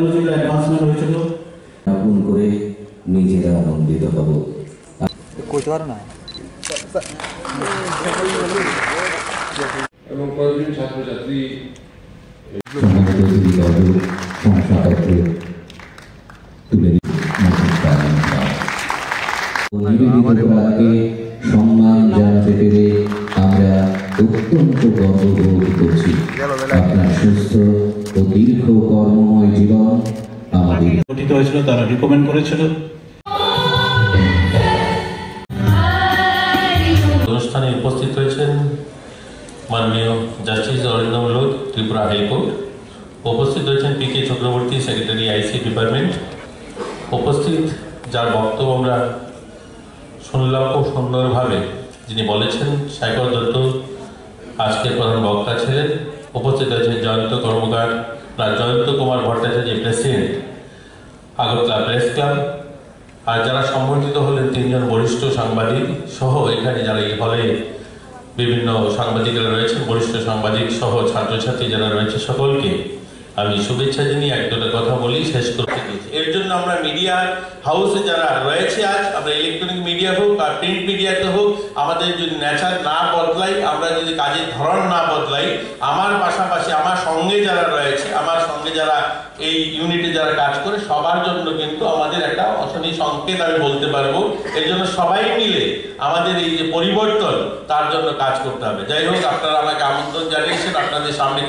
Advancement হয়েছিল আপন করে নিজেরা আনন্দিত হব। কইতে পারো না এবং কয়েকজন ছাত্রছাত্রী শংসাপত্র তুলে নিবেদিতকে সম্মান জানাতে পেরে আমরা অত্যন্ত গর্ববোধ করছি। আপনার সুস্থ ও দীর্ঘ কর্মময় জীবন আমাদের গঠিত হয়েছিল, তারা রিকমেন্ড করেছিল। অনুষ্ঠানে উপস্থিত হয়েছেন মাননীয় জাস্টিস অরিন্দম লোধ, ত্রিপুরা হাইকোর্ট। উপস্থিত হয়েছেন পি কে চক্রবর্তী, সেক্রেটারি আইসি ডিপার্টমেন্ট। উপস্থিত যার বক্তব্য আমরা শুনলাম খুব সুন্দরভাবে, যিনি বলেছেন শেখর দত্ত আজকের প্রধান বক্তা ছিলেন। উপস্থিত হয়েছেন Jayanta Karmakar, Jayanta Kumar Bhattacharya, president Agartala press club. আর যারা সম্বর্ধিত হলেন তিনজন বরিষ্ঠ সাংবাদিক সহ এখানে যারা এই হলে বিভিন্ন সাংবাদিকরা রয়েছেন, বরিষ্ঠ সাংবাদিক সহ ছাত্রছাত্রী যারা রয়েছে, সকলকে আমি শুভেচ্ছা জানিয়ে এক দুটো কথা বলি শেষ করতে দিয়েছি। এর জন্য আমরা মিডিয়া হাউসে যারা রয়েছে আজ, আমরা ইলেকট্রনিক মিডিয়া হোক আর প্রিন্ট মিডিয়াতে হোক, আমাদের যদি নেচার না বদলাই, আমরা যদি কাজের ধরন না বদলাই, আমার পাশাপাশি আমার সঙ্গে যারা রয়েছে, আমার সঙ্গে যারা এই ইউনিটে যারা কাজ করে, সবার জন্য কিন্তু আমাদের একটা অশনি সংকেত আমি বলতে পারবো। এর জন্য সবাই মিলে আমাদের এই যে পরিবর্তন, তার জন্য কাজ করতে হবে। যাই হোক, আপনারা আমাকে আমন্ত্রণ জানিয়েছেন, আপনাদের সামনে